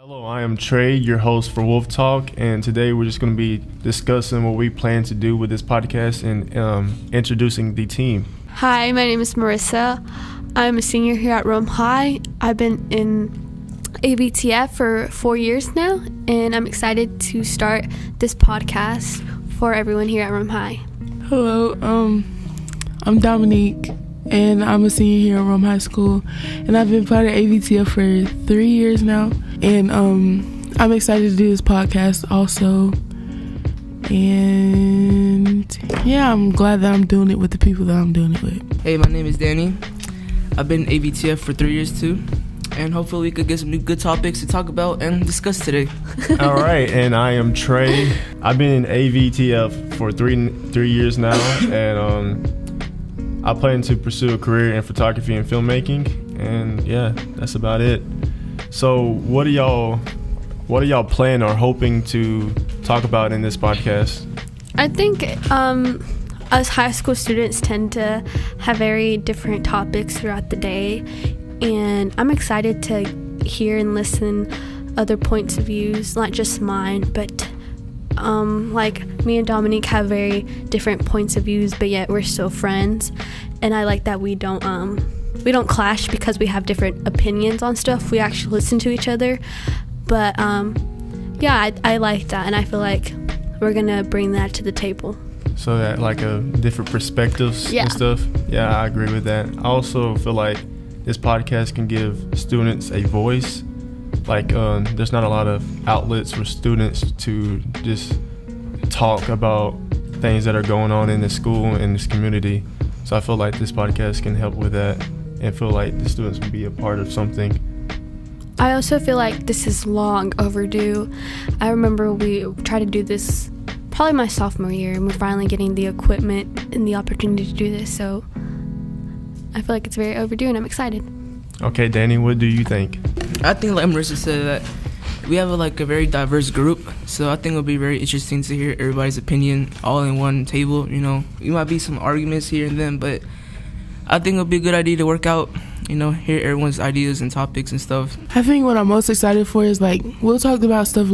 Hello, I am Trey, your host for Wolftalk, and today we're just going to be discussing what we plan to do with this podcast and introducing the team. Hi, my name is Marissa. I'm a senior here at Rome High. I've been in ABTF for 4 years now, and I'm excited to start this podcast for everyone here at Rome High. Hello, I'm Dominique, and I'm a senior here at Rome High School, and I've been part of ABTF for 3 years now, and I'm excited to do this podcast also, and yeah, I'm glad that I'm doing it with the people that I'm doing it with. Hey, my name is Danny. I've been in ABTF for 3 years too, and hopefully we could get some new good topics to talk about and discuss today. All right, and I am Trey. I've been in ABTF for three years now, and I plan to pursue a career in photography and filmmaking, and yeah, that's about it. So what do y'all plan or hoping to talk about in this podcast? I think us high school students tend to have very different topics throughout the day, and I'm excited to hear and listen other points of views, not just mine, but like me and Dominique have very different points of views, but yet we're still friends, and I like that we don't clash because we have different opinions on stuff. We actually listen to each other, but yeah, I like that, and I feel like we're gonna bring that to the table. So that like different perspectives and stuff. Yeah, I agree with that. I also feel like this podcast can give students a voice. Like there's not a lot of outlets for students to just talk about things that are going on in the school and this community. So I feel like this podcast can help with that and feel like the students will be a part of something. I also feel like this is long overdue. I remember we tried to do this probably my sophomore year, and we're finally getting the equipment and the opportunity to do this, so I feel like it's very overdue, and I'm excited. Okay, Danny, what do you think? I think, like Marissa said, that we have a very diverse group, so I think it'll be very interesting to hear everybody's opinion all in one table. You know, there might be some arguments here and then, but I think it'll be a good idea to work out, hear everyone's ideas and topics and stuff. I think what I'm most excited for is we'll talk about stuff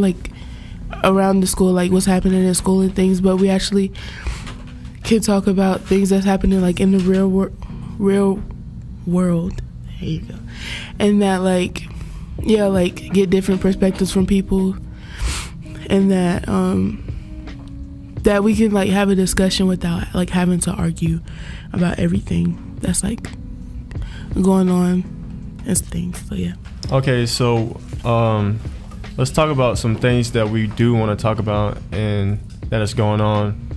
around the school, what's happening in school and things, but we actually can talk about things that's happening in the real world. There you go. And that get different perspectives from people, and that that we can have a discussion without having to argue about everything that's going on and things. So yeah. Okay, so let's talk about some things that we do want to talk about and that is going on.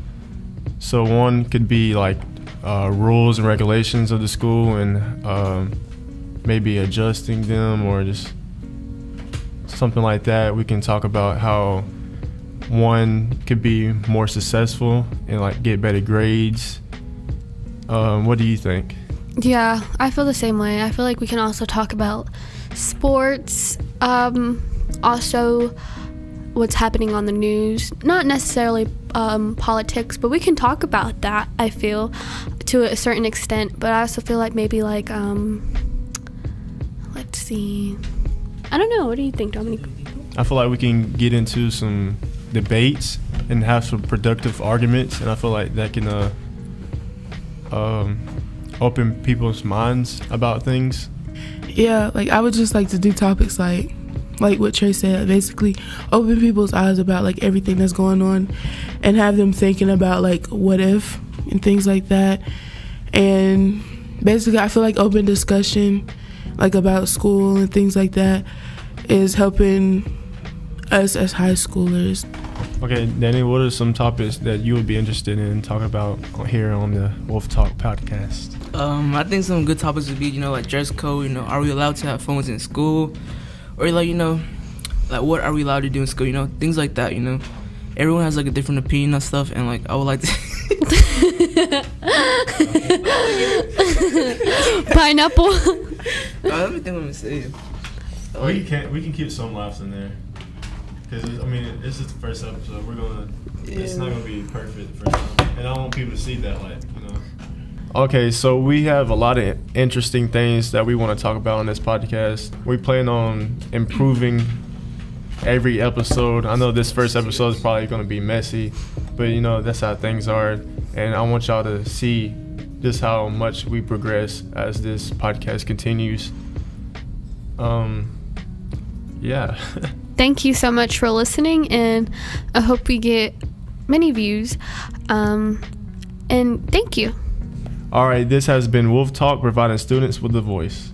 So one could be rules and regulations of the school, and maybe adjusting them, or just something like that. We can talk about how one could be more successful and get better grades. What do you think? Yeah, I feel the same way. I feel like we can also talk about sports, also what's happening on the news, not necessarily politics, but we can talk about that, I feel, to a certain extent. But I also feel like maybe let's see, I don't know, what do you think, Dominique? I feel like we can get into some debates and have some productive arguments, and I feel like that can open people's minds about things. Yeah, I would just like to do topics like what Trey said, basically open people's eyes about everything that's going on, and have them thinking about what if and things like that. And basically I feel like open discussion about school and things like that is helping us as high schoolers. Okay, Danny, what are some topics that you would be interested in talking about here on the Wolftalk podcast? I think some good topics would be, dress code, are we allowed to have phones in school? Or what are we allowed to do in school, things like that, Everyone has a different opinion on stuff, and I would like to Pineapple. Let me think what I'm saying. We can keep some laughs in there, because this is the first episode. It's not gonna be perfect the first time, and I want people to see that, Okay, so we have a lot of interesting things that we want to talk about on this podcast. We plan on improving every episode. I know this first episode is probably going to be messy, but you know, that's how things are. And I want y'all to see just how much we progress as this podcast continues. Yeah. Thank you so much for listening, and I hope we get many views. And thank you. All right, this has been Wolftalk, providing students with a voice.